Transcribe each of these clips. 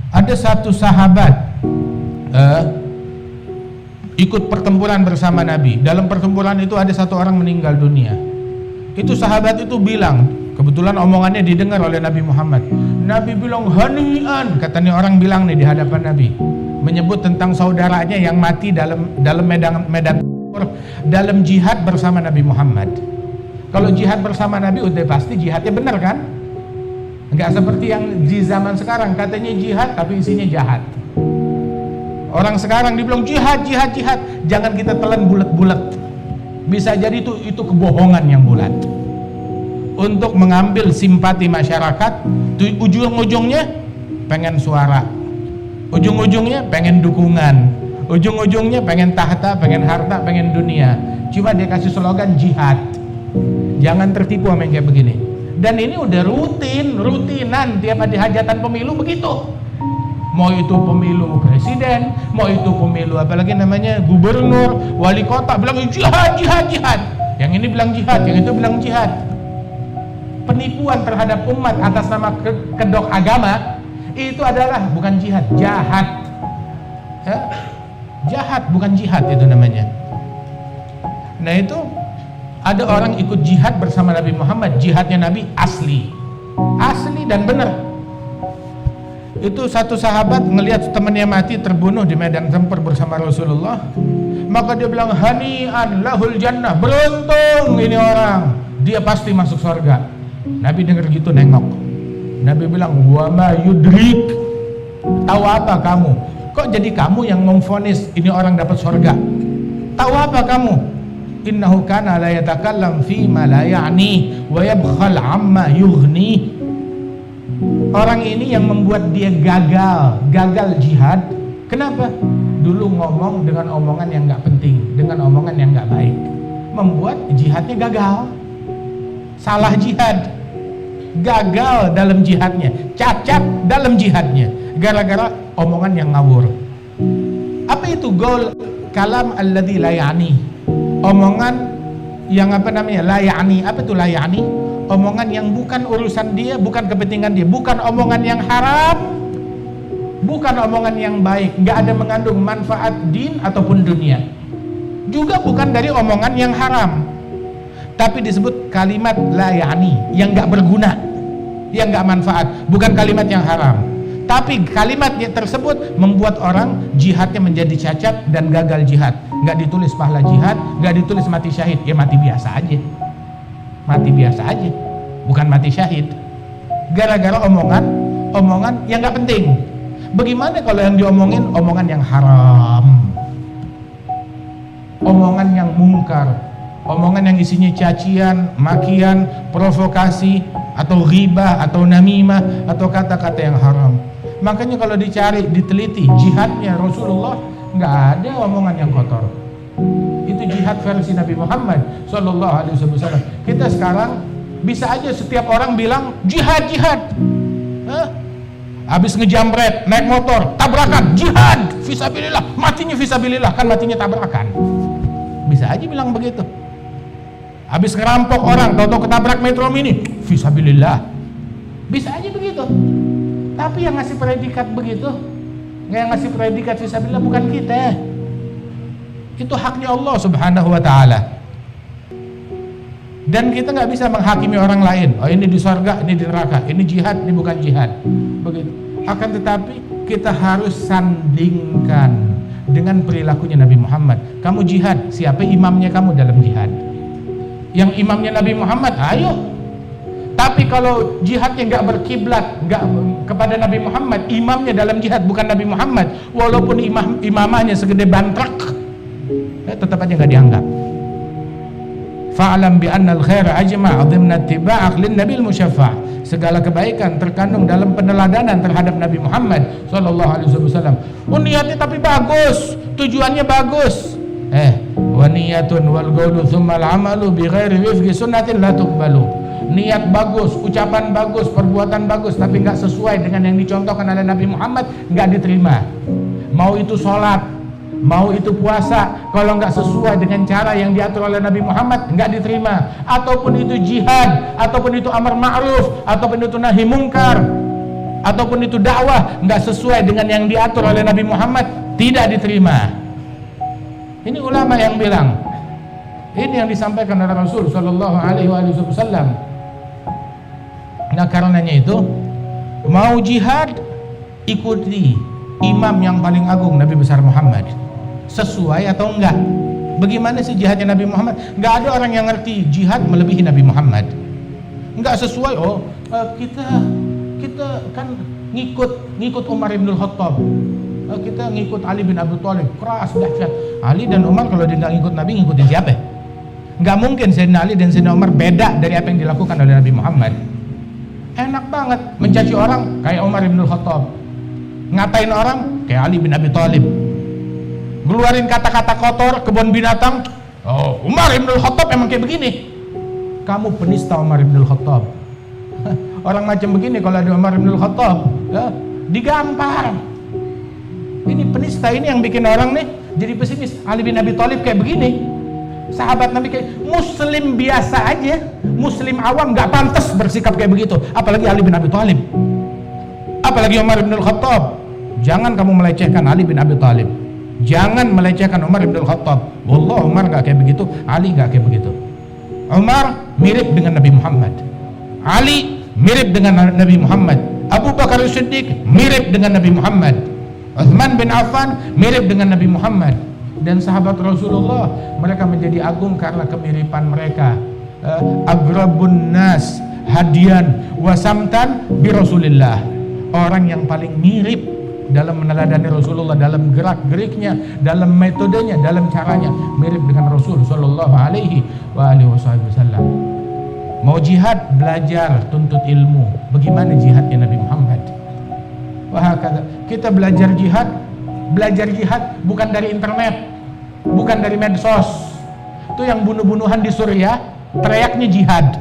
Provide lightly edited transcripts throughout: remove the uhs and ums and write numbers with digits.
Ada satu sahabat ikut pertempuran bersama Nabi. Dalam pertempuran itu ada satu orang meninggal dunia. Itu sahabat itu bilang, kebetulan omongannya didengar oleh Nabi Muhammad. Nabi bilang hanian, katanya orang bilang nih di hadapan Nabi, menyebut tentang saudaranya yang mati dalam medan dalam jihad bersama Nabi Muhammad. Kalau jihad bersama Nabi udah pasti jihadnya benar kan? Enggak seperti yang di zaman sekarang katanya jihad tapi isinya jahat. Orang sekarang dibilang jihad. Jangan kita telan bulat-bulat. Bisa jadi itu kebohongan yang bulat. Untuk mengambil simpati masyarakat, ujung-ujungnya pengen suara. Ujung-ujungnya pengen dukungan. Ujung-ujungnya pengen tahta, pengen harta, pengen dunia. Cuma dia kasih slogan jihad. Jangan tertipu sama yang kayak begini. Dan ini udah rutinan tiap ada hajatan pemilu begitu. Mau itu pemilu presiden, mau itu pemilu apalagi namanya gubernur, wali kota bilang jihad. Yang ini bilang jihad, yang itu bilang jihad. Penipuan terhadap umat atas nama kedok agama itu adalah bukan jihad, jahat. Jahat bukan jihad itu namanya. Nah itu ada orang ikut jihad bersama Nabi Muhammad, jihadnya Nabi asli dan benar. Itu satu sahabat ngelihat temannya mati terbunuh di medan tempur bersama Rasulullah, maka dia bilang hanian lahul jannah, beruntung ini orang, dia pasti masuk surga. Nabi dengar gitu nengok. Nabi bilang wa ma yudrik, tahu apa kamu? Kok jadi kamu yang memvonis ini orang dapat surga? Tahu apa kamu? Innahu kana la yatakallam fi ma la ya'ni wa yabkhal amma yughni. Orang ini yang membuat dia gagal jihad. Kenapa? Dulu ngomong dengan omongan yang nggak penting, dengan omongan yang nggak baik, membuat jihadnya gagal. Salah jihad, gagal dalam jihadnya, cacat dalam jihadnya, gara-gara omongan yang ngawur. Apa itu gaul kalam alladzi la ya'ni? Omongan yang apa namanya? La ya'ni. Apa itu la ya'ni? Omongan yang bukan urusan dia, bukan kepentingan dia, bukan omongan yang haram, bukan omongan yang baik, nggak ada mengandung manfaat din ataupun dunia, juga bukan dari omongan yang haram, tapi disebut kalimat la ya'ni, yang nggak berguna, yang nggak manfaat, bukan kalimat yang haram, tapi kalimat yang tersebut membuat orang jihadnya menjadi cacat dan gagal jihad. Nggak ditulis pahala jihad, nggak ditulis mati syahid, ya mati biasa aja. Mati biasa aja, bukan mati syahid, gara-gara omongan yang nggak penting. Bagaimana kalau yang diomongin omongan yang haram, omongan yang mungkar, omongan yang isinya cacian, makian, provokasi, atau ghibah, atau namimah, atau kata-kata yang haram. Makanya kalau dicari, diteliti jihadnya Rasulullah, nggak ada omongan yang kotor. Itu jihad versi Nabi Muhammad Sallallahu Alaihi Wasallam. Kita sekarang bisa aja setiap orang bilang jihad. Habis ngejamret, naik motor, tabrakan, jihad, fisabilillah, matinya fisabilillah, kan matinya tabrakan. Bisa aja bilang begitu. Habis ngerampok orang, tahu-tahu ketabrak Metro Mini, fisabilillah. Bisa aja begitu. Tapi yang ngasih predikat begitu, yang ngasih predikat fisabilillah bukan kita. Itu haknya Allah Subhanahu wa ta'ala. Dan kita nggak bisa menghakimi orang lain. Oh ini di surga, ini di neraka, ini jihad, ini bukan jihad. Begitu. Akan tetapi kita harus sandingkan dengan perilakunya Nabi Muhammad. Kamu jihad, siapa imamnya kamu dalam jihad? Yang imamnya Nabi Muhammad, ayo. Tapi kalau jihadnya nggak berkiblat, nggak kepada Nabi Muhammad, imamnya dalam jihad bukan Nabi Muhammad, walaupun imamahnya segede bantrak, tetap aja nggak dianggap. Fa'lam bi anna al-khaira ajma' dhimna ittiba'ak lin nabil musyaffa'. Segala kebaikan terkandung dalam peneladanan terhadap Nabi Muhammad sallallahu alaihi wasallam. Niatnya tapi bagus, tujuannya bagus. Wa niyatun wal qawlu tsumma al-'amalu bi ghairi wifqi sunnatin la tuqbalu. Niat bagus, ucapan bagus, perbuatan bagus, tapi nggak sesuai dengan yang dicontohkan oleh Nabi Muhammad, nggak diterima. Mau itu sholat, mau itu puasa, kalau nggak sesuai dengan cara yang diatur oleh Nabi Muhammad, nggak diterima. Ataupun itu jihad, ataupun itu amar ma'ruf, ataupun itu nahi mungkar, ataupun itu dakwah nggak sesuai dengan yang diatur oleh Nabi Muhammad, tidak diterima. Ini ulama yang bilang, ini yang disampaikan oleh Rasul Shallallahu Alaihi Wasallam. Nah karenanya itu, mau jihad, ikuti imam yang paling agung, Nabi besar Muhammad. Sesuai atau enggak? Bagaimana sih jihadnya Nabi Muhammad? Enggak ada orang yang ngerti jihad melebihi Nabi Muhammad. Enggak sesuai. Kita kan ngikut Umar bin Khattab. Kita ngikut Ali bin Abi Thalib. Keras dahsyat. Ali dan Umar kalau dia nggak ngikut Nabi, ngikutin siapa? Nggak mungkin Sayyidina Ali dan Sayyidina Umar beda dari apa yang dilakukan oleh Nabi Muhammad. Enak banget mencaci orang kayak Umar bin Khattab, ngatain orang kayak Ali bin Abi Thalib, ngeluarin kata-kata kotor, kebun binatang. Oh, Umar bin Khattab emang kayak begini. Kamu penista Umar bin Khattab. Orang macam begini kalau ada Umar bin Khattab, ya, digampar. Ini penista, ini yang bikin orang nih jadi pesimis. Ali bin Abi Thalib kayak begini, sahabat Nabi kayak muslim biasa aja, muslim awam nggak pantas bersikap kayak begitu, apalagi Ali bin Abi Thalib, apalagi Umar bin Khattab. Jangan kamu melecehkan Ali bin Abi Thalib, jangan melecehkan Umar bin Khattab. Wallah, Umar nggak kayak begitu, Ali nggak kayak begitu. Umar mirip dengan Nabi Muhammad, Ali mirip dengan Nabi Muhammad, Abu Bakar Siddiq mirip dengan Nabi Muhammad, Uthman bin Affan mirip dengan Nabi Muhammad. Dan sahabat Rasulullah, mereka menjadi agung karena kemiripan mereka. Agrabun nas hadian wasamtan bi Rasulillah. Orang yang paling mirip dalam meneladani Rasulullah, dalam gerak-geriknya, dalam metodenya, dalam caranya, mirip dengan Rasul sallallahu alaihi wasallam. Mau jihad, belajar, tuntut ilmu. Bagaimana jihadnya Nabi Muhammad? Wah, kita belajar jihad bukan dari internet, bukan dari medsos. Itu yang bunuh-bunuhan di Suriah teriaknya jihad,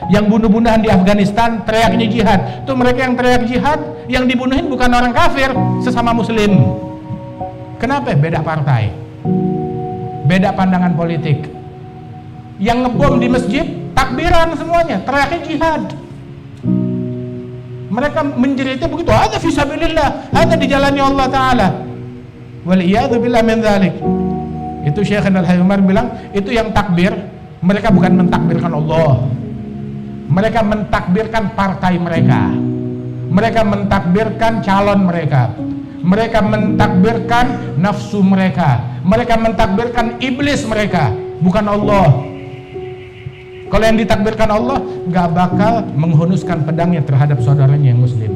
yang bunuh-bunuhan di Afghanistan teriaknya jihad. Itu mereka yang teriak jihad, yang dibunuhin bukan orang kafir, sesama muslim. Kenapa? Beda partai, beda pandangan politik. Yang ngebom di masjid takbiran semuanya, teriaknya jihad. Mereka menjeritnya begitu, ada fisabilillah, ada di jalannya Allah Ta'ala. Waliyadu billah min dhalik. Itu Syekh Al-Hayy Umar bilang, itu yang takbir, mereka bukan mentakbirkan Allah, mereka mentakbirkan partai mereka, mereka mentakbirkan calon mereka, mereka mentakbirkan nafsu mereka, mereka mentakbirkan iblis mereka, bukan Allah. Kalau yang ditakbirkan Allah, gak bakal menghunuskan pedangnya terhadap saudaranya yang muslim.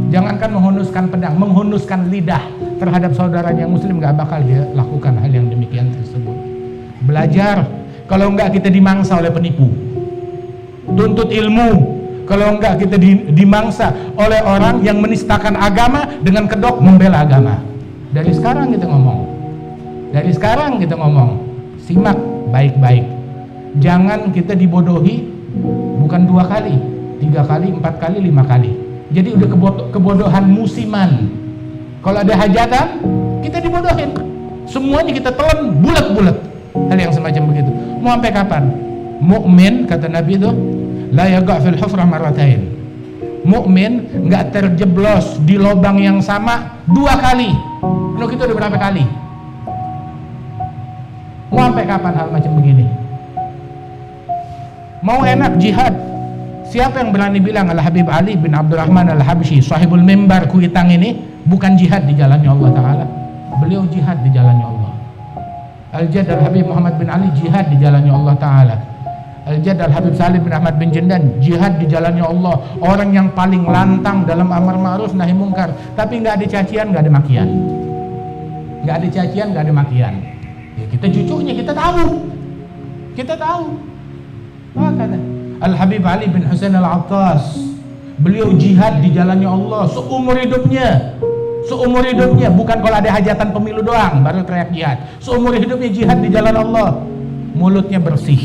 Jangankan menghunuskan pedang, menghunuskan lidah terhadap saudaranya yang muslim, gak bakal dia lakukan hal yang demikian tersebut. Belajar, kalau enggak kita dimangsa oleh penipu. Tuntut ilmu, kalau enggak kita dimangsa oleh orang yang menistakan agama dengan kedok membela agama. Dari sekarang kita ngomong, simak baik-baik. Jangan kita dibodohi bukan 2 kali, 3 kali, 4 kali, 5 kali. Jadi udah kebodohan musiman. Kalau ada hajatan, kita dibodohin. Semuanya kita telan bulat-bulat. Hal yang semacam begitu. Mau sampai kapan? Mukmin, kata Nabi itu, la yaqa' fil hufrah marratain. Mukmin enggak terjeblos di lubang yang sama 2 kali. Lalu kita udah berapa kali? Mau sampai kapan hal macam begini? Mau enak jihad, siapa yang berani bilang Al-Habib Ali bin Abdurrahman Al-Habsyi sahibul mimbar Kuitang ini bukan jihad di jalannya Allah Ta'ala? Beliau jihad di jalannya Allah. Al-Jad Al-Habib Muhammad bin Ali jihad di jalannya Allah Ta'ala. Al-Jad Al-Habib Salim bin Ahmad bin Jendan jihad di jalannya Allah. Orang yang paling lantang dalam amar ma'ruf nahi mungkar, tapi nggak ada cacian, nggak ada makian. Nggak ada cacian, nggak ada makian. Ya, kita cucunya, kita tahu. Kata Al-Habib Ali bin Husain Al-Attas, beliau jihad di jalannya Allah seumur hidupnya, bukan kalau ada hajatan pemilu doang baru teriak jihad. Seumur hidupnya jihad di jalan Allah. Mulutnya bersih,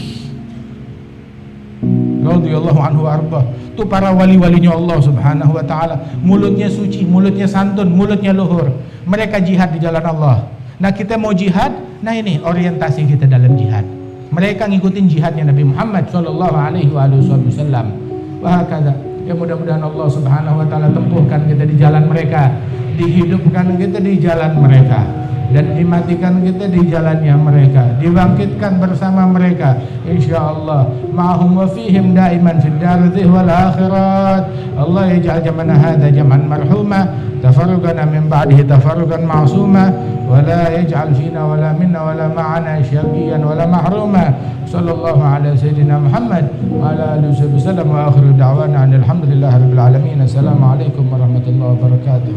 radhiyallahu anhu arba. Itu para wali-walinya Allah Subhanahu wa ta'ala, mulutnya suci, mulutnya santun, mulutnya luhur. Mereka jihad di jalan Allah. Nah kita mau jihad, nah ini orientasi kita dalam jihad. Mereka ngikutin jihadnya Nabi Muhammad sallallahu alaihi wasallam. Wahakadha. Ya mudah-mudahan Allah Subhanahu wa taala tempuhkan kita di jalan mereka, dihidupkan kita di jalan mereka, dan dimatikan kita di jalannya mereka, dibangkitkan bersama mereka insyaallah ma'hum wa fihim daiman fid darzi wal akhirat. Allah yaj'al jam'ana hadza jam'an marhuma tafarruqana min ba'dihi tafarruqan ma'suma wa la yaj'al fina wa la minna wa la ma'ana syaqiyan wa la mahruma. Sallallahu ala sayyidina Muhammad wa ala alihi wasallam wa akhiru da'wana alhamdulillahirabbil alamin. Assalamualaikum warahmatullahi wabarakatuh.